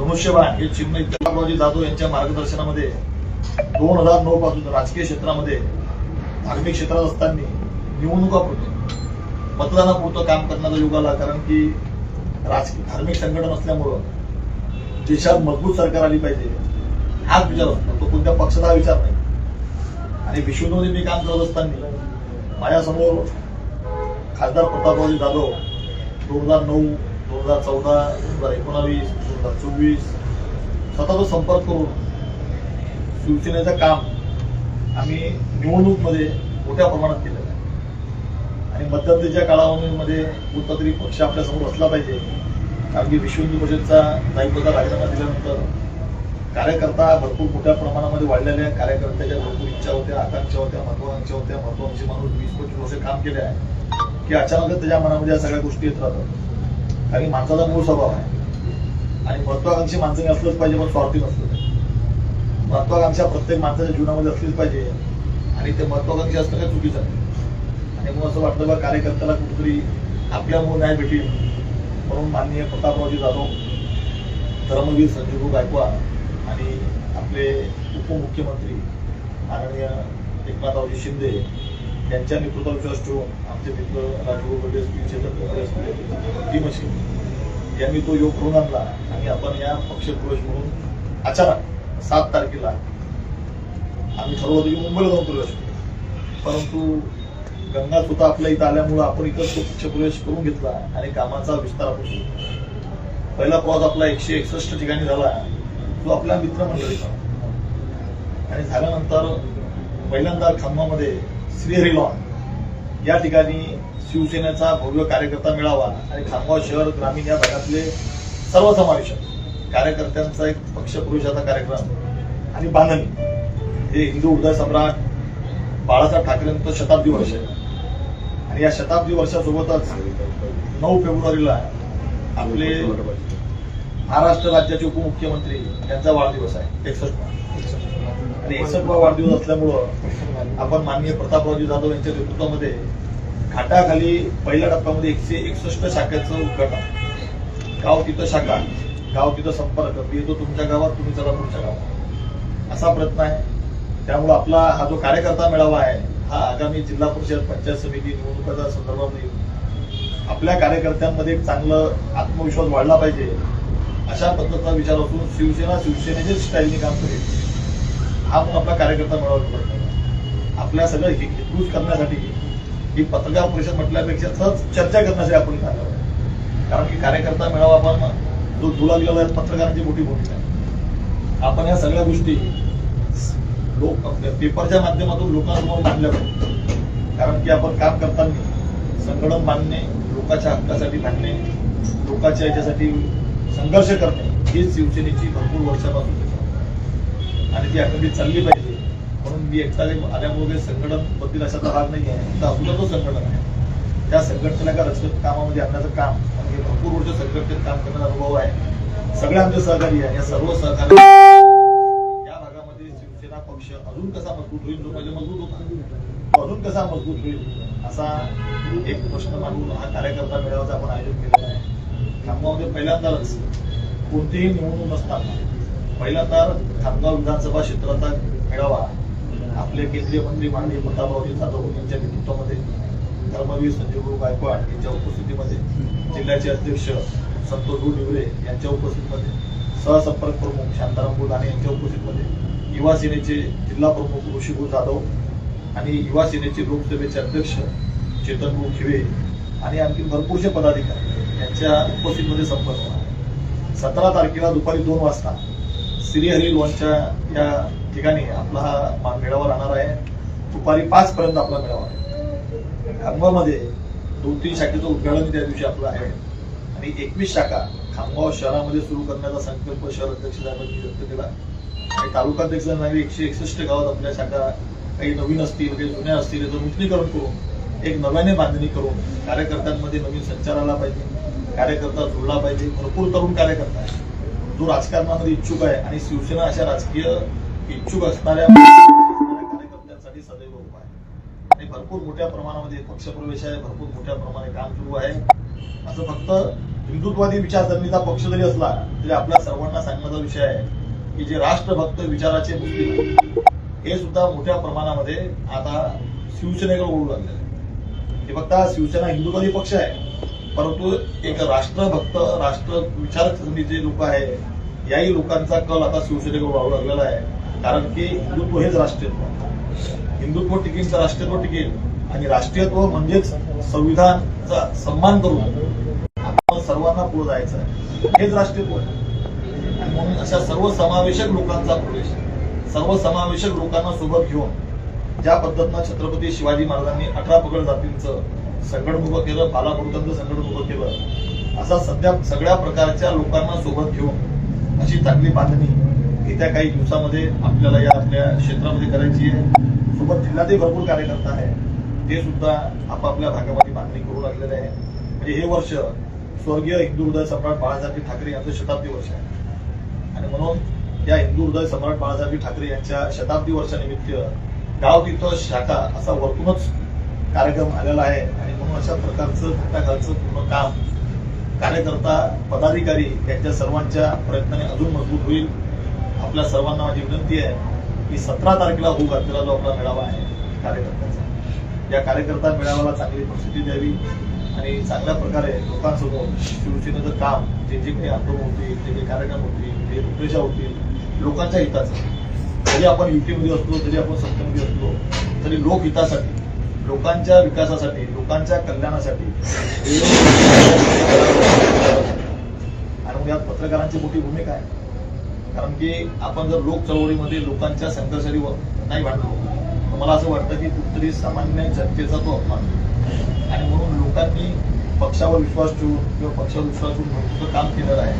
धनुष्यबाण हे चिन्ह इत्यादी जाधव यांच्या मार्गदर्शनामध्ये 2009 पासून राजकीय क्षेत्रामध्ये धार्मिक क्षेत्रात असताना निवडणुकापुरतं मतदानापुरतं काम करण्याचा युग आला। कारण की राजकीय धार्मिक संघटन असल्यामुळं देशात मजबूत सरकार आली पाहिजे हाच विचार असतो, तो कोणत्या पक्षाचा विचार नाही। आणि विश्वमध्ये मी काम करत असताना माझ्यासमोर खासदार प्रतापरावजी जाधव 2009, 2014, 2019, 2024 सतत संपर्क करून शिवसेनेचं काम आम्ही निवडणूकमध्ये मोठ्या प्रमाणात केलं आहे। आणि मध्यंतरीच्या कालावधीमध्ये कोणता तरी पक्ष आपल्यासमोर असला पाहिजे, कारण की विश्व हिंदू परिषदचा दायित्वाचा राजीनामा दिल्यानंतर कार्यकर्ता भरपूर मोठ्या प्रमाणामध्ये वाढलेल्या कार्यकर्त्याच्या भरपूर इच्छा होत्या, आकांक्षा होत्या, महत्वाकांक्षा होत्या। महत्वाकांक्षी माणूस 20-25 वर्ष काम केले आहे की अचानकच त्याच्या मनामध्ये या सगळ्या गोष्टी येत राहतात। कारण माणसाचा मूळ स्वभाव आहे आणि महत्वाकांक्षी माणसाने असलंच पाहिजे, पण स्वार्थी नसलं पाहिजे। महत्वाकांक्षा प्रत्येक माणसाच्या जीवनामध्ये असलीच पाहिजे आणि ते महत्वाकांक्षी असणं काही चुकीचं आहे। आणि म्हणून असं वाटलं बा कार्यकर्त्याला कुठेतरी आपल्यामुळे न्याय भेटेल म्हणून माननीय प्रतापरावजी जाधव, धर्मवीर संजीव गायकवाड आणि आपले उपमुख्यमंत्री माननीय एकनाथरावजी शिंदे यांच्या नेतृत्वावर विश्वास ठेवून आमचे मित्र राजगुरू टीम यांनी तो योग करून आणला आणि आपण या पक्षप्रवेश म्हणून अचानक 7 तारखेला आम्ही ठरवलं होतं की मुंबईला जाऊन प्रवेश करू। परंतु गंगा सुद्धा आपल्या इथं आल्यामुळं आपण इथं तो पक्षप्रवेश करून घेतला आणि कामाचा विस्तार आपण सुरू। पहिला प्रवास आपला 161 ठिकाणी झाला, तो आपल्या मित्रमंडळीचा। आणि झाल्यानंतर पहिल्यांदा खामगावमध्ये श्रीहरी लॉन या ठिकाणी शिवसेनेचा भव्य कार्यकर्ता मेळावा आणि खामगाव शहर ग्रामीण या भागातले सर्वसमावेशक कार्यकर्त्यांचा एक पक्षप्रवेशाचा कार्यक्रम आणि बांधणी हे हिंदू हृदय सम्राट बाळासाहेब ठाकरेंचं शताब्दी वर्ष आहे। आणि या शताब्दी वर्षासोबतच 9 फेब्रुवारीला आपले महाराष्ट्र राज्याचे उपमुख्यमंत्री यांचा वाढदिवस आहे 61वा। आणि 61वा वाढदिवस असल्यामुळं आपण माननीय प्रतापरावजी जाधव यांच्या नेतृत्वामध्ये घाटाखाली पहिल्या टप्प्यामध्ये 161 शाखेचं उद्घाटन, गाव तिथं शाखा, गाव तिथं संपर्क, मी येतो तुमच्या गावात, तुम्ही चला तुमच्या गावात, असा प्रयत्न आहे। त्यामुळे आपला हा जो कार्यकर्ता मेळावा आहे हा आगामी जिल्हा परिषद पंचायत समिती निवडणुकाच्या संदर्भामध्ये आपल्या कार्यकर्त्यांमध्ये एक चांगलं आत्मविश्वास वाढला पाहिजे अशा पद्धतीचा विचार असून शिवसेना शिवसेनेच्या स्टाईलने काम करेल हा म्हणून आपला कार्यकर्ता मेळावा करतो। आपल्या सगळं हितगुज करण्यासाठी ही पत्रकार परिषद म्हटल्यापेक्षा सहज चर्चा करण्यासाठी आपण आलो, कारण की कार्यकर्ता मेळावा आपण जो दुला दिलेला आहे पत्रकारांची मोठी भूमिका आहे। आपण या सगळ्या गोष्टी लोक पेपरच्या माध्यमातून लोकांसमोर मांडल्या पाहिजे, कारण की आपण काम करताना संघटन मांडणे, लोकांच्या हक्कासाठी भांडणे, लोकांच्या याच्यासाठी संघर्ष करणे ही शिवसेनेची भरपूर वर्षापासून आणि ती अखंडित चालली पाहिजे। म्हणून मी एकटा आल्यामुळे संघटन बद्दल अशाचा भाग नाही आहे, तर आपला जो संघटन आहे त्या संघटनेला रचनेत कामामध्ये आणण्याचं काम आणि भरपूर वर्ष संघटनेत काम करण्याचा अनुभव आहे। सगळे आमचे सहकारी आहे, या सर्व सहकारी या भागामध्ये शिवसेना पक्ष अजून कसा मजबूत होईल, जो पहिले मजबूत होता अजून कसा मजबूत होईल असा एक प्रश्न मांडून हा कार्यकर्ता मेळाव्याचं आपण आयोजन केलेलं आहे। खामगावमध्ये पहिल्यांदाच कोणतीही निवडणूक नसताना पहिल्यांदा खामगाव विधानसभा क्षेत्राचा मेळावा आपले केंद्रीय मंत्री माननीय प्रतापरावजी जाधव यांच्या नेतृत्वामध्ये, धर्मवीर संजीव गायकवाड यांच्या उपस्थितीमध्ये, जिल्ह्याचे अध्यक्ष संतोष निवरे यांच्या उपस्थितीमध्ये, सहसंपर्क प्रमुख शांताराम बुलढाणे यांच्या उपस्थितीमध्ये, युवा सेनेचे जिल्हा प्रमुख ऋषिभू जाधव आणि युवा सेनेचे लोकसभेचे अध्यक्ष चेतन खिवे आणि आणखी भरपूरसे पदाधिकारी यांच्या उपस्थितीमध्ये संपन्न होणार। 17 तारखेला दुपारी 2 वाजता श्रीहरी लॉनच्या या ठिकाणी आपला हा मेळावा राहणार आहे। दुपारी 5 पर्यंत आपला मेळावा आहे। खामगावमध्ये 2-3 शाखेचं उद्घाटन त्या दिवशी आपलं आहे आणि 21 शाखा खामगाव शहरामध्ये सुरू करण्याचा संकल्प शहर अध्यक्ष साहेबांनी व्यक्त केला आणि तालुकाध्यक्ष साहेबांनी 161 गावात आपल्या शाखा काही नवीन असतील, काही जुन्या असतील याचं नूतनीकरण करून एक नव्याने बांधणी करून कार्यकर्त्यांमध्ये नवीन संचार आला पाहिजे, कार्यकर्ता जुळला पाहिजे। भरपूर तरुण कार्यकर्ता आहे जो राजकारणामध्ये इच्छुक आहे आणि शिवसेना अशा राजकीय इच्छुक असणाऱ्या कार्यकर्त्यांसाठी सदैव उभा आहे आणि भरपूर मोठ्या प्रमाणामध्ये पक्षप्रवेश आहे, भरपूर मोठ्या प्रमाणात काम सुरू आहे। असं फक्त हिंदुत्ववादी विचारसरणीचा पक्ष जरी असला तरी आपल्या सर्वांना सांगण्याचा विषय आहे की जे राष्ट्रभक्त विचाराचे मुस्लिम हे सुद्धा मोठ्या प्रमाणामध्ये आता शिवसेनेकडे ओढू लागलेले आहे. हे फक्त शिवसेना हिंदुत्ववादी पक्ष आहे, परंतु एक राष्ट्रभक्त राष्ट्र विचारसरणीचे लोक आहे, याही लोकांचा कल आता शिवसेनेकडे वाढू लागलेला आहे. कारण की हिंदुत्व हेच राष्ट्रीयत्व, हिंदुत्व टिकेल तर राष्ट्रीयत्व टिकेल, आणि राष्ट्रीयत्व म्हणजेच संविधानाचा सन्मान करून आपण सर्वांना पुढे जायचं आहे, हेच राष्ट्रीयत्व आहे. आणि म्हणून अशा सर्वसमावेशक लोकांचा प्रवेश, सर्वसमावेशक लोकांना सोबत घेऊन ज्या पद्धतीनं छत्रपती शिवाजी महाराजांनी 18 पगड जातींचं संघटन उभं केलं, बालापुरुषांचं संघटन उभं केलं, असा सगळ्या प्रकारच्या लोकांना सोबत घेऊन अशी चांगली बांधणी येत्या काही दिवसामध्ये आपल्याला या आपल्या क्षेत्रामध्ये करायची आहे. सोबत जिल्ह्यातही भरपूर कार्यकर्ता आहे, ते सुद्धा आपापल्या भागामध्ये बांधणी करू लागलेले आहे. म्हणजे हे वर्ष स्वर्गीय हिंदू हृदय सम्राट बाळासाहेब ठाकरे यांचं शताब्दी वर्ष आहे, आणि म्हणून या हिंदू हृदय सम्राट बाळासाहेब ठाकरे यांच्या शताब्दी वर्षानिमित्त गाव तिथं शाखा असा वरतूनच कार्यक्रम आलेला आहे. आणि म्हणून अशा प्रकारचं घटकाचं पूर्ण काम कार्यकर्ता पदाधिकारी यांच्या सर्वांच्या प्रयत्नाने अजून मजबूत होईल. आपल्या सर्वांना माझी विनंती आहे की 17 तारखेला होऊ घातलेला जो आपला मेळावा आहे कार्यकर्त्याचा, या कार्यकर्ता मेळाव्याला चांगली प्रसिद्धी द्यावी आणि चांगल्या प्रकारे लोकांसमोर शिवसेनेचं काम, जे जे काही आंदोलन होतील, जे काही कार्यक्रम होतील, जे रूपरेषा होतील, लोकांच्या हिताचं, जरी आपण युतीमध्ये असलो, जरी आपण सत्तेमध्ये असलो, तरी लोकहितासाठी, लोकांच्या विकासासाठी, लोकांच्या कल्याणासाठी, आणि यात पत्रकारांची मोठी भूमिका आहे. कारण की आपण जर लोक चळवळीमध्ये लोकांच्या संघर्षाशी नाही भांडलो तर मला असं वाटतं की कुठेतरी सामान्य जनतेचा तो अपमान, आणि म्हणून लोकांनी पक्षावर विश्वास ठेवून किंवा पक्षावर विश्वास ठेवून भरपूर काम केलेलं आहे,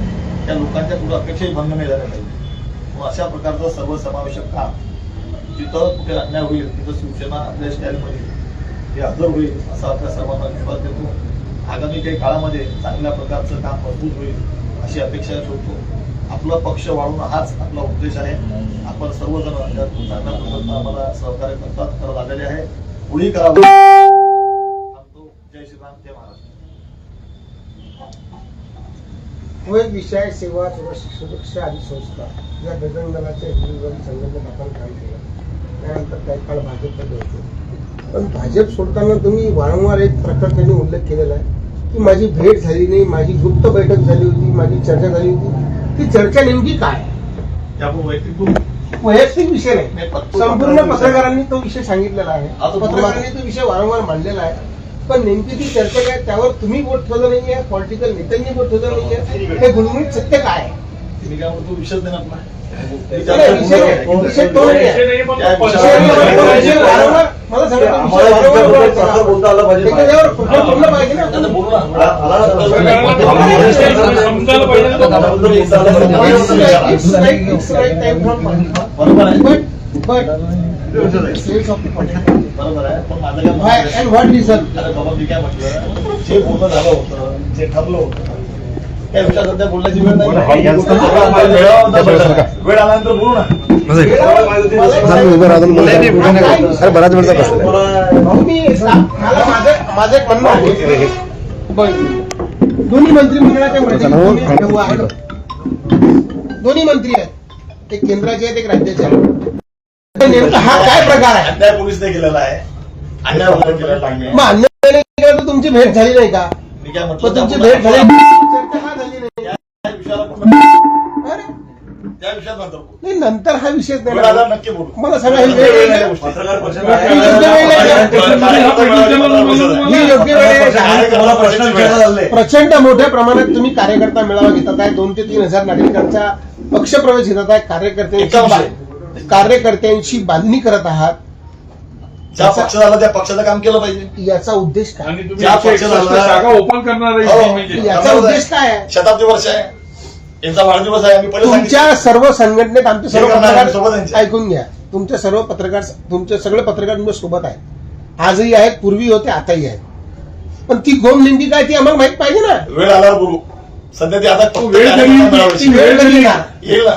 त्या लोकांच्या पुढे अपेक्षाही भंग नाही झाल्या पाहिजे. म्हणून अशा प्रकारचं सर्वसमावेशक काम, जिथं कुठे अन्याय होईल तिथं शिवसेना आपल्या स्टाईलमध्ये हे हजर होईल असा आपल्या सर्वांना विश्वास देतो. आगामी काही काळामध्ये चांगल्या प्रकारचं काम मजबूत होईल अशी अपेक्षा ठेवतो. आपला पक्ष वाढवणं हाच आपला उद्देश आहे. आपण सर्वजण चांगल्या पद्धतीनं आम्हाला सहकार्य करत आलेले आहे. पुढेही करावं. जय श्रीराम, जय महाराष्ट्र. तो एक विषय सेवा सुरक्षा आदी संस्था या बजरंग दलाच्या हिंदुत्ववादी संघटनेत आपण काम केलं. त्यानंतर काही काळ भाजपमध्ये होते, पण भाजप सोडताना तुम्ही वारंवार एक प्रकार त्यांनी उल्लेख केलेला आहे की माझी भेट झाली नाही, माझी गुप्त बैठक झाली होती, माझी चर्चा झाली होती. ती चर्चा नेमकी काय? वैयक्तिक विषय नाही, संपूर्ण पत्रकारांनी तो विषय सांगितलेला आहे, पत्रकारांनी तो विषय वारंवार मांडलेला आहे. पण नेमकी ती चर्चा काय, त्यावर तुम्ही बोट ठेवलं नाहीये, पॉलिटिकल नेत्यांनी बोट ठेवलं नाहीये, हे गुणगुणित सत्य काय आहे? तो विषय देणार ना, विषय तो नाही. मला सांगा, बोलता आलं पाहिजे बोललं पाहिजे ना. बरोबर आहे, बरोबर आहे, पण माझं काय व्हॉट रिझन? बाबा मी काय म्हटलं, जे बोलणं झालं होतं, जे ठरलं होतं त्या विषयात सध्या बोलण्याची वेळ नाही. वेळ आल्यानंतर बोलू ना. बराच वेळचा माझं एक म्हणणं आहे, दोन्ही मंत्रिमंडळाच्या बैठकीत दोन्ही मंत्री आहेत, एक केंद्राचे आहेत, एक राज्याचे आहेत. नेमका हा काय प्रकार आहे? अन्याय पोलीसने केलेला आहे, अन्याय केलेला आहे. मग अन्याय नाही केला तर तुमची भेट झाली नाही का? मी काय पण म्हटलं, तुमची भेट झाली, चर्चा का झाली नाही? त्या विषयाला अरे त्या विषयात नंतर बोलू. नाही, नंतर हा विषय वेळ आल्यावर नक्की बोलू. मला सांगा, ही वेळ येईल का? पत्रकार परिषद ही योग्य वेळ आहे का? मला प्रश्न विचारला झाले. प्रचंड मोठ्या प्रमाणात तुम्ही कार्यकर्ता मेळावा घेतात आहे, 2 ते 3 हजार नागरिकांचा पक्षप्रवेश घेतात आहे, कार्यकर्त्यांची बांधणी करत आहात. ज्या पक्ष झाला त्या पक्षाचं काम केलं पाहिजे. याचा उद्देश काय? ज्या पक्ष झाला ओपन करणार याचा उद्देश काय आहे? शताब्दी वर्ष आहे, यांचा वाढदिवस आहे. आम्ही पहिले तुमच्या सर्व संघटनेत आमचे सर्व हे करणार आहे, सोबत पत्रकार यांचे. ऐकून घ्या, तुमचे सर्व पत्रकार, तुमचे सगळे पत्रकार तुमच्या सोबत आहेत, आजही आहेत, पूर्वी होते, आताही आहेत. पण ती गोम नेमकी काय ती आम्हाला माहित पाहिजे ना. वेळ आल्यावर बोलू. सध्या ती आता फक्त वेळ कार्यक्रम कधी- मिळावी. वेळ कधी येणार? येईल ना.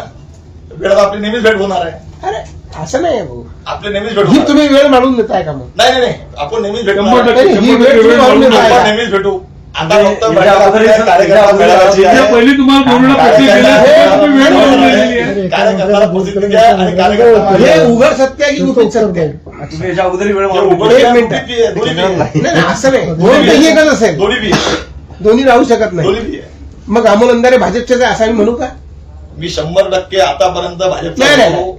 वेळ आपली नेहमीच भेट होणार आहे. अरे असं नाही आहे भाऊ, आपली नेहमीच भेट ही होणार आहे. तुम्ही वेळ मांडून देताय का? मग नाही नाही नाही, आपण नेहमीच भेटू. 100% ही वेळ तुम्ही मांडून देताय आपण का? नेहमीच भेटू. आता फक्त याच्या अगोदर हे कार्यकर्ता मेळाव्याची आहे. पहिली तुम्हाला कोरोना प्रत्येक तुम्ही वेळ लावून राहिलेली आहे. कार्यकर्त्याला प्रसिद्धी द्या आणि कार्यकर्ता हे उघड सत्य आहे की गुपित सत्य आहे? तुम्ही याच्या अगोदरही वेळ हे मारून उघड एक आहे, मिनिट. दोन्ही बी आहे, दोन्ही बी आहे. नाही नाही, असं नाही दोन पैकी एकच असेल, दोन्ही बी आहे. दोन्ही राहू शकत नाही. दोन्ही बी आहे. मग अमोल अंधारे भाजपचे असं आम्ही म्हणू का? मी 100% आतापर्यंत भाजपचा नाही, नाही, भाऊ,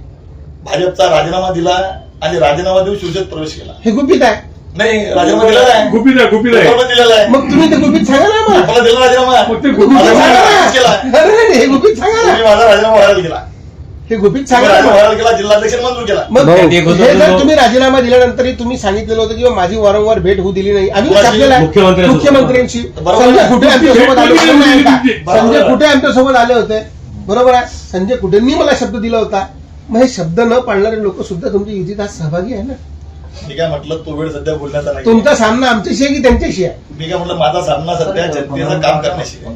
भाजपचा राजीनामा दिला आणि राजीनामा देऊन शिवसेनेत प्रवेश केला. हे गुपित आहे. नाही, राजीनामा दिलेला आहे. गुपित आहे गुपित आहे. पेपरमध्ये दिलेला आहे. मग तुम्ही ते गुपित सांगा ना मला. आपला दिला राजीनामा. मग ते गुपित गुपित सांगा माझा ना. केला. अरे नाही, हे गुपित सांगा तुम्ही ना. माझा राजीनामा व्हायरल केला. हे गुपित तुम्ही सांगा ना राजीनामा मला. व्हायरल केला, जिल्हाध्यक्षांनी मंजूर केला. मग भाऊ, हे जर तुम्ही राजीनामा दिल्यानंतरही तुम्ही सांगितलेलं होतं की माझी वारंवार भेट होऊ दिली नाही. आम्ही कोणाशी? छापलेलं आहे. मुख्यमंत्र्यांसोबत. मुख्यमंत्र्यांशी. बरोबर संजय आहे. कुठे आमच्यासोबत आले होते? बरोबर आहे. नाही का? बरोबर संजय आहे. कुठे आमच्यासोबत आले होते? बरोबर आहे. संजय कुठेंनी मला शब्द दिला होता. मग हे शब्द न पाळणारे लोक सुद्धा तुमच्या युतीत आज सहभागी आहे ना. मी काय म्हटलं, तो वेळ सध्या बोलण्याचा नाही. तुमचा सामना आमच्याशी आहे की त्यांच्याशी आहे? मी काय म्हटलं, माझा सामना सध्या जनतेचं काम करण्याशी आहे.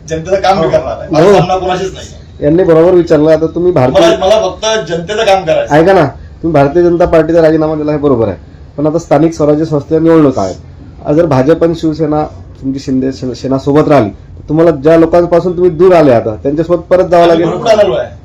जनतेचं काम मी करणार आहे. माझा हो. सामना कोणाशीच नाही. यांनी बरोबर विचारलं. आता तुम्ही भारतीय मला फक्त जनतेचं काम करायचं. ऐका ना, तुम्ही भारतीय जनता पार्टीचा राजीनामा दिला हे बरोबर आहे, पण आता स्थानिक स्वराज्य संस्थेच्या निवडणूक आहेत. आज जर भाजप आणि शिवसेना तुमची शिंदे सेना सोबत राहिली तर तुम्हाला ज्या लोकांपासून तुम्ही दूर आले आता त्यांच्यासोबत परत जावं आम्ही लागेल. भरपूर आलेलो आहे.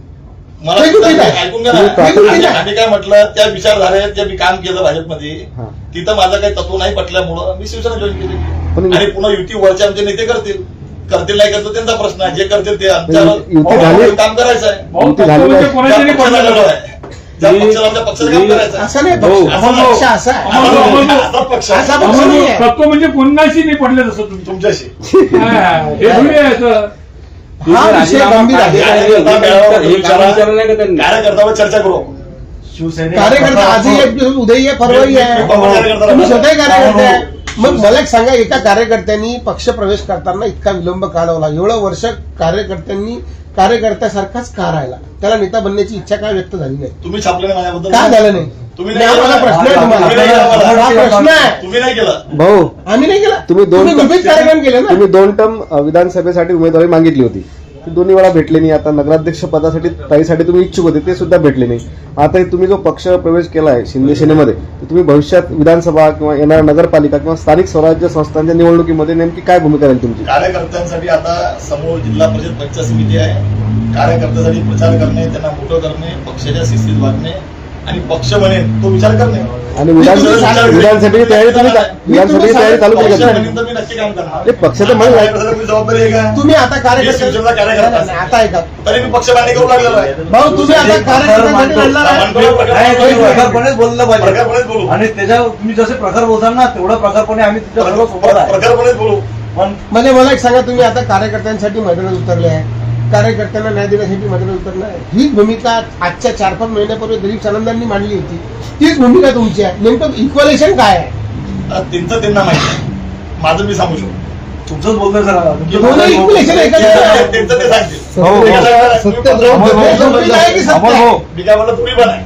मला हे कुठे आहे? ऐकून घ्या तुम्ही ना. प्राथमिक- आम्ही काय म्हटलं, त्या विचारधारेत जे मी काम केलं भाजपमध्ये, हा. तिथं माझं काही तत्व नाही पटल्यामुळं मी शिवसेना जॉईन केली. पण- आणि पुन्हा युती वरचे आमचे नेते करतील नाही करतो त्यांचा प्रश्न आहे. जे करतील ते आमच्या युती झाली- काम करायचं आहे. भाऊ, युती झाली तत्व म्हणजे नाही. कोणाच्या ज्या नाही पक्षाला पडलेलं आलेलो आहे. आहे, ज्या पक्षाला आमच्या पक्षाचं काम करायचं आहे. असं नाही हो. पक्ष. असा पक्ष असा आहे. अमोल भाऊ, असा पक्ष आहे. असा पक्ष नाही आहे. तत्व म्हणजे कोणाशी नाही पडले जसं तुमच्या तुमच्याशी हे थोडी आहे असं. हा विषय गंभीर आहे. कार्यकर्ता मेळावा हे काम विचारलं नाही का त्यांनी? कार्यकर्त्यावर चर्चा करू आपण. कार्यकर्ता आजही एक दिवस उद्याही आहे, परवाही आहे. तुम्ही स्वतः कार्यकर्ते आहे. मग मला एक सांगा, एका कार्यकर्त्यांनी पक्ष प्रवेश करताना इतका विलंब का लावला? एवढं वर्ष कार्यकर्त्यांनी कार्यकर्त्यासारखाच का राहिला? त्याला नेता बनण्याची इच्छा का व्यक्त झाली नाही? तुम्ही छापले नाही माझ्याबद्दल. का झालं नाही? तुम्ही नाही, नाही माझा केलं. प्रश्न आहे तुम्हाला. तुम्ही नाही केलं मला. हा प्रश्न आहे. तुम्ही नाही केलं. भाऊ, आम्ही नाही केला. तुम्ही गुपित कार्यक्रम केले ना. तुम्ही 2 टर्म विधानसभेसाठी उमेदवारी मागितली होती, ती दोन्ही वेळा भेटली नाही. आता नगराध्यक्ष पदासाठी ताईसाठी तुम्ही इच्छुक होते, ते सुद्धा भेटले नाही. आता तुम्ही जो पक्ष प्रवेश केलाय शिंदे सेनेमध्ये, तर तुम्ही भविष्यात विधानसभा किंवा येणाऱ्या नगरपालिका किंवा स्थानिक स्वराज्य संस्थांच्या निवडणुकीमध्ये नेमकी काय भूमिका राहील तुमची? कार्यकर्त्यांसाठी आता समोर जिल्हा परिषद पंचायत समिती आहे. कार्यकर्त्यासाठी प्रचार करणे, त्यांना मोठं करणे, पक्षाच्या शिस्तीत वागणे आणि पक्ष म्हणेन तो विचार करणे. आणि विधानसभेची तयारी तुम्ही विधानसभेची तयारी चालू केली पक्ष का? म्हणेन तर मी नक्की काम करणार. ते पक्षाचं म्हणणं आहे. कार्यकर्त्याला जबाबदारी आहे का? तुम्ही आता मी कार्यकर्ते शिवसेनेचा कार्यकर्ता आहे. आता ऐका तरी मी पक्ष मान्य करू लागलेलो आहे. भाऊ, तुम्ही आता कार्यकर्त्यांसाठी लढणार आहे. प्रकारपणेच बोललं पाहिजे. प्रकारपणेच बोलू. आणि त्याच्या तुम्ही जसे प्रकार बोलताल ना, तेवढा प्रकारपणे आम्ही तुमच्या बरोबर सोबत आहे. प्रकारपणेच बोलू. पण म्हणजे मला एक सांगा, तुम्ही आता कार्यकर्त्यांसाठी मैदानात उतरले आहे, कार्यकर्त्यांना न्याय देण्यासाठी मैदानात उतरणार आहे. हीच भूमिका आजच्या 4-5 महिन्यापूर्वी दिलीप सानंदांनी मांडली होती. तीच भूमिका तुमची आहे. नेमकं इक्वलेशन काय आहे? त्यांचं त्यांना माहिती आहे. माझं मी सांगू शकतो. तुमचंच बोलतोय सर. दोन्ही इक्वलेशन एकच आहे. त्यांचं ते सांगतील. हो, सत्यद्रोह अमोल भाऊ, गुपित आहे की सत्य अमोल आहे? भाऊ, मी काय म्हणलं, तुम्ही पण आहे.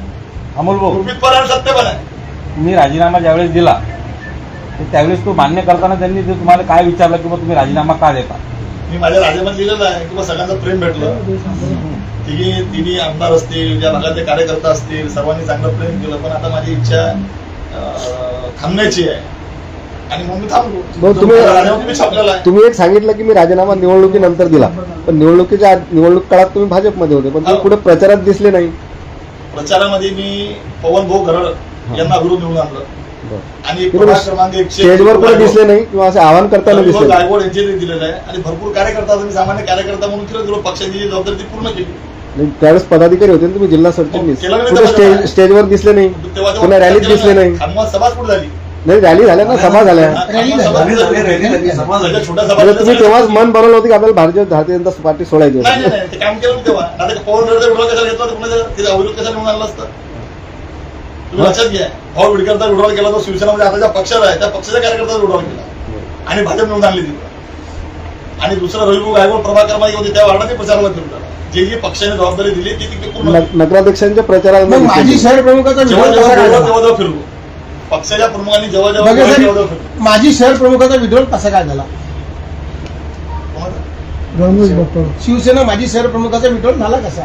अमोल भाऊ, गुपित पण आहे, सत्य पण आहे. मी राजीनामा ज्यावेळेस दिला तर त्यावेळेस तो मान्य करताना त्यांनी ते तुम्हाला काय विचारलं की बा तुम्ही राजीनामा का देता? मी माझ्या राजामध्ये लिहिलेलं आहे की बा सगळ्यांचं प्रेम भेटलं. तिन्ही आमदार असतील, ज्या भागातले कार्यकर्ता असतील, सर्वांनी चांगलं प्रेम केलं. पण आता माझी इच्छा थांबण्याची आहे आणि मग मी भाऊ, थांबलो. राजामध्ये मी छापलेला आहे. तुम्ही एक सांगितलं की मी राजीनामा निवडणुकीनंतर दिला, पण निवडणूक काळात तुम्ही भाजपमध्ये होते, पण तुम्ही पुढे प्रचारात दिसले नाही. प्रचारामध्ये मी पवन भाऊ गरड यांना विरोध निवडून आणलं आणि तुम्ही प्रभाग क्रमांक 100 स्टेजवर कुठे दिसले नाही किंवा असं आवाहन करताना दिसले नाही. गायकवाड यांचे दिलेलं आहे आणि भरपूर कार्यकर्ता मी सामान्य कार्यकर्ता म्हणून केलं गेलो. पक्षाची जी जबाबदारी ती पूर्ण केली. नाही, त्यावेळेस पदाधिकारी होते ना तुम्ही, जिल्हा सरचिटणीस. केलं नाही कुठे तेव्हा. स्टेजवर दिसले नाही, पुन्हा रॅलीत दिसले नाही. खानवा सभा कुठे झाली? नाही, रॅली झाल्या ना, सभा झाल्या. रॅली झाली. सगळ्या छोट्या सभा म्हणजे तुम्ही झाल्या. तेव्हाच मन बनवलं होतं की आपल्याला भारतीय जनता पार्टी सोडायची नाही होती. नाही नाही, ते काम केलं मी तेव्हा. आता पवन गरडचा विड्रॉल कशाला घेतला होता? पुन्हा त्याचा अविरोध कशाला निवडून आणलं असतं? तुम्ही लक्षात घ्या. भाऊ विडकरचा विड्रॉल केला तो शिवसेनामध्ये आता ज्या पक्षाला आहे त्या पक्षाच्या कार्यकर्त्याचा विड्रॉल केला आणि भाजप निवडून आणली तिथं. आणि दुसरा रविभाऊ गायकवाड प्रभाग क्रमांक होते त्या वार्डाने प्रचाराला फिरतात. जी पक्षाने जबाबदारी दिली ती ती पूर्ण नगराध्यक्षांच्या प्रचाराला मग माजी शहर प्रमुखाचा जेव्हा विरोध जेव्हा कसा जेव्हा काय झाला? तेव्हा फिरलो. पक्षाच्या प्रमुखांनी जेव्हा बघा जेव्हा साहेब, तेव्हा फिरलो. माजी शहर प्रमुखाचा विरोध कसा काय झाला? शिवसेना माजी शहर प्रमुखाचा विरोध झाला कसा?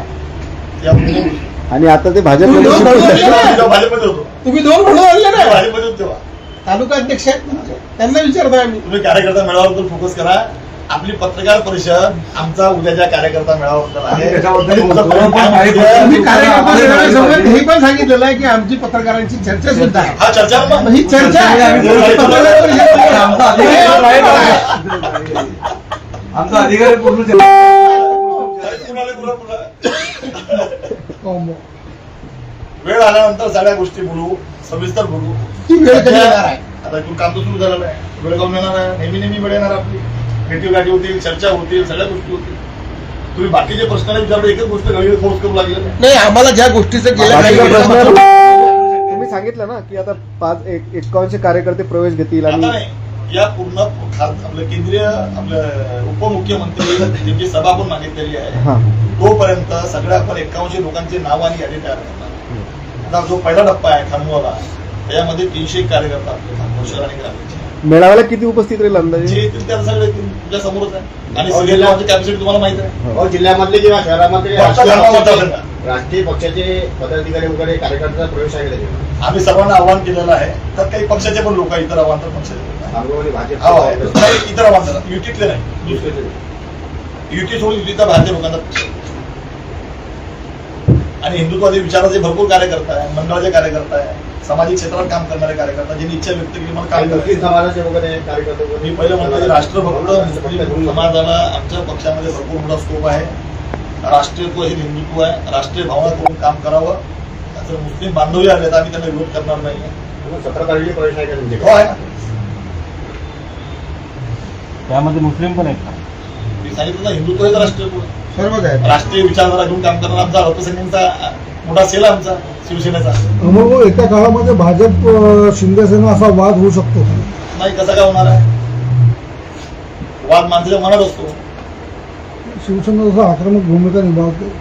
ते आपण बघू. आणि आता ते भाजपमध्ये तुम्ही शिफ्ट दोन झाले. भाऊ- तेव्हा भाजपमध्ये होतो. तुम्ही 2 म्हणून आणले ना. भाजपमध्ये होतो तेव्हा. तालुका अध्यक्ष आहेत तुमचे, त्यांना विचारतोय आम्ही. तुम्ही कार्यकर्ता मेळाव्याबद्दल फोकस करा. आपली पत्रकार परिषद आमचा उद्याच्या कार्यकर्ता मेळाव्याबद्दल आहे. त्याच्याबद्दल तुमचं बोलतो. प्रेम काय माहिती तुम्ही आहे? कार्यकर्ता मेळाव्यासोबत हे पण सांगितलेलं आहे की आमची पत्रकारांची चर्चा सुद्धा आहे. हा चर्चा मग ही चर्चा आहे. पत्रकार परिषद आमचा अधिकार आहे. आमचा अधिकार आहे पूर्ण वेळ आल्यानंतर सगळ्या गोष्टी बोलू, सविस्तर बोलू. ती वेळ कधी येणार आहे? आता इथून काम तर सुरू झालेलं आहे. वेळ जाऊन येणार आहे. नेहमी वेळ येणार आपली. भेटी गाठी होतील, चर्चा होतील, सगळ्या गोष्टी होतील. तुम्ही बाकीचे प्रश्न विचारले, एकच गोष्ट घडी फोर्स करू लागले. नाही, आम्हाला ज्या गोष्टीचं गेल्या काही बाकीचे प्रश्न वेळेला- तुम्ही सांगितलं ना की आता 51 कार्यकर्ते प्रवेश घेतील आता आणि नाही, या पूर्ण आपलं केंद्रीय आपलं उपमुख्यमंत्री ज्यांची सभा पण मागितलेली आहे, हा तोपर्यंत सगळ्या आपण 51 लोकांची नाव आणि यादी तयार करणार. आता जो पहिला टप्पा आहे खामगावला, त्यामध्ये 300 कार्यकर्ता आपले खामगाव शहर आणि ग्रामीणचे मेळाव्याला किती उपस्थित राहील अंदाजे? जे येतील त्या सगळे तुमच्या समोरच आहे. आणि सिरियलची कॅपॅसिटी तुम्हाला माहिती आहे. हो, जिल्ह्यामधले किंवा शहरामधले वाटतं राजकीय का वाटतं पक्षाचे- का? राष्ट्रीय पक्षाचे पदाधिकारी वगैरे कार्यकर्त्याचा प्रवेश आहे का त्याच्यात? आम्ही सर्वांना आव्हान केलेलं आहे. तर काही पक्षाचे पण लोक, इतर आव्हान पक्षाचे काँग्रेस, भाजप हो आहे. काही इतर आव्हान युतीतले नाही. युती सोडून युतीचा भारतीय लोकांचा पक्ष आहे. आणि हिंदुत्वादी विचाराचे भरपूर कार्यकर्ता आहे, मंडळाचे कार्यकर्ता आहे, सामाजिक क्षेत्रात काम करणारे कार्यकर्ता, ज्यांनी इच्छा व्यक्त केली मला काही काम मुस्लिम करायचं. समाजाचे वगैरे कार्यकर्ते वगैरे- मी पहिलं म्हणतो राष्ट्रभक्त मुस्लिम समाजाला आमच्या पक्षामध्ये भरपूर मोठा स्कोप आहे. राष्ट्रीयत्व हे हिंदुत्व आहे. राष्ट्रीय भावना करून काम करावं. जर मुस्लिम बांधवही आले तर आम्ही त्यांना विरोध करणार नाही. मग 17 तारखेला प्रवेश आहे का हो तुमच्याकडे? आहे ना. त्यामध्ये मुस्लिम पण आहेत का? मी सांगितलं ना, हिंदुत्व हे राष्ट्रीय सर्वच आहे. राष्ट्रीय विचारधारा घेऊन काम करणारा आमचा अल्पसंख्यांचा मोठा सेल आहे आमचा शिवसेनेचा. मग येत्या काळामध्ये भाजप शिंदेसेना असा वाद होऊ शकतो. नाही, कसा काय होणार आहे? वाद माणसाच्या मनात असतो. शिवसेना जसा आक्रमक भूमिका निभावते,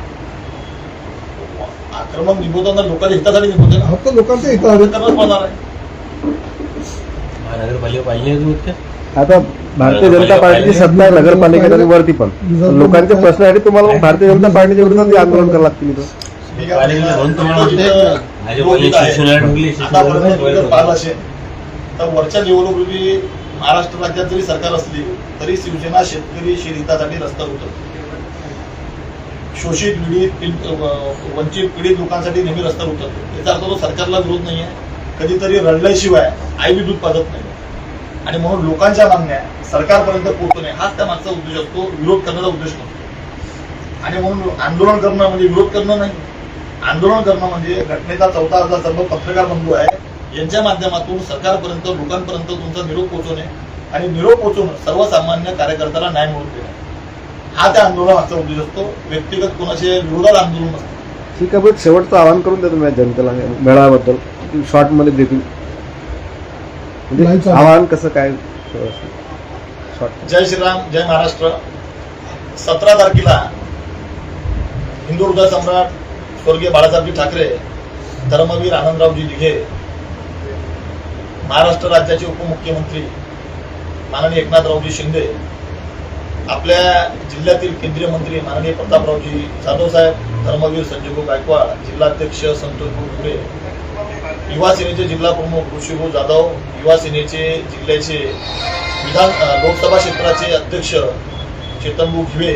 आक्रमक निभवताना लोकांच्या हितासाठी निभवते ना. फक्त लोकांच्या ते हितामध्ये करणंच पडणार आहे. महानगरपालिका पाहिजे आता भारतीय जनता पार्टीची सत्ता आहे नगरपालिकेत आणि वरती पण लोकांचे प्रश्नासाठी तुम्हाला मग भारतीय जनता पार्टीच्या विरोधात ते आंदोलन करावं लागतील इथं. मी काय म्हणतो, आतापर्यंत तुम्ही जर पाहिलं असेल तर वरच्या लेवलवरही महाराष्ट्र राज्यात जरी सरकार असली तरी शिवसेना शेतकरी हितासाठी रस्त्यावर उतरते. शोषित पीडित वंचित पीडित लोकांसाठी नेहमी रस्त्यावर उतरते. याचा अर्थ तो सरकारला विरोध नाहीये. कधीतरी रडल्याशिवाय आई दूध पाजत नाही. आणि म्हणून लोकांच्या मागण्या सरकारपर्यंत पोहोचणे हाच त्या मागचा उद्देश असतो, विरोध करण्याचा उद्देश नसतो. आणि म्हणून आंदोलन करणं म्हणजे विरोध करणं नाही. आंदोलन करणं म्हणजे घटनेचा 4था अर्धा सर्व पत्रकार बंधू आहे यांच्या माध्यमातून सरकारपर्यंत लोकांपर्यंत तुमचा निरोप पोहोचवणे आणि निरोप पोहोचवून सर्वसामान्य कार्यकर्त्याला न्याय मिळवून देणे हा त्या आंदोलनाचा उद्देश असतो. व्यक्तिगत कोणाच्या विरोधात आंदोलन नसतं. ठीक आहे, पण शेवटचं आवाहन करून द्या तुम्ही जनतेला मेळाव्याबद्दल शॉर्ट मध्ये ब्रीफिंग नाही म्हणजे चालेल. आवाहन कसं काय शॉर्ट. जय श्रीराम, जय महाराष्ट्र. 17 तारखेला हिंदू हृदय सम्राट स्वर्गीय बाळासाहेबजी ठाकरे, धर्मवीर आनंदरावजी दिघे, महाराष्ट्र राज्याचे उपमुख्यमंत्री माननीय एकनाथरावजी शिंदे, आपल्या जिल्ह्यातील केंद्रीय मंत्री माननीय प्रतापरावजी जाधव साहेब, धर्मवीर संजयभाऊ गायकवाड, जिल्हाध्यक्ष संतोषभाऊ घुरे, युवा सेनेचे जिल्हा प्रमुख ऋषीभाऊ जाधव, युवा सेनेचे जिल्ह्याचे लोकसभा क्षेत्राचे अध्यक्ष चेतनभाऊ घिवे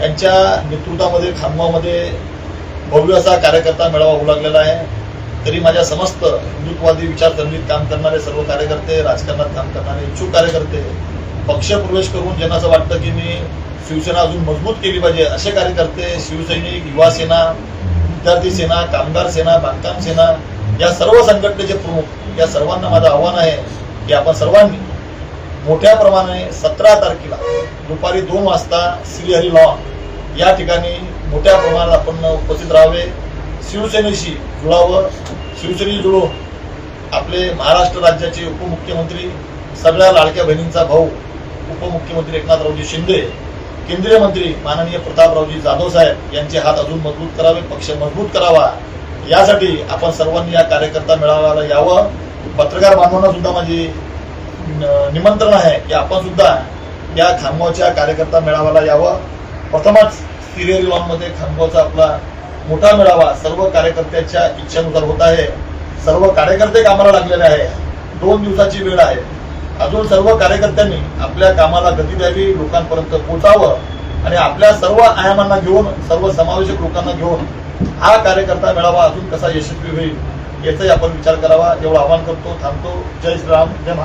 यांच्या नेतृत्वामध्ये खामगावमध्ये भव्य असा कार्यकर्ता मेळावा होऊ लागलेला आहे. तरी माझ्या समस्त हिंदुत्ववादी विचारसरणीत काम करणारे सर्व कार्यकर्ते, राजकारणात काम करणारे इच्छुक कार्यकर्ते, पक्ष प्रवेश करून ज्यांना असं वाटतं की मी शिवसेना अजून मजबूत केली पाहिजे असे कार्यकर्ते, शिवसैनिक, युवा सेना, विद्यार्थी सेना, कामगार सेना, बांधकाम सेना या सर्व संघटनेचे प्रमुख या सर्वांना माझं आव्हान आहे की आपण सर्वांनी मोठ्या प्रमाणाने 17 तारखेला दुपारी 2 वाजता श्रीहरी लॉन या ठिकाणी मोठ्या प्रमाणात आपण उपस्थित राहावे. शिवसेनेशी जुळावं. शिवसेनेशी जुळून आपले महाराष्ट्र राज्याचे उपमुख्यमंत्री, सगळ्या लाडक्या बहिणींचा भाऊ उपमुख्यमंत्री एकनाथरावजी शिंदे, केंद्रीय मंत्री माननीय प्रतापरावजी जाधव साहेब यांचे हात अजून मजबूत करावे, पक्ष मजबूत करावा. यासाठी आपण सर्वांनी या कार्यकर्ता मेळाव्याला यावं. पत्रकार बांधवांना सुद्धा माझी निमंत्रण आहे की आपण सुद्धा या खामगावच्या कार्यकर्ता मेळाव्याला यावं. प्रथमच श्रीहरी लॉनमध्ये खामगावचा आपला मोठा मेळावा सर्व कार्यकर्त्याच्या इच्छेनुसार होत आहे. सर्व कार्यकर्ते कामाला लागलेले आहे. 2 दिवसाची वेळ आहे. अजून सर्व कार्यकर्त्यांनी आपल्या कामाला गती द्यावी, लोकांपर्यंत पोहोचावं आणि आपल्या सर्व आयामांना घेऊन, सर्व समावेशक लोकांना घेऊन हा कार्यकर्ता मेळावा अजून कसा यशस्वी होईल याचाही आपण विचार करावा. एवढं आवाहन करतो. थांबतो. जय श्रीराम, जय महाराष्ट्र.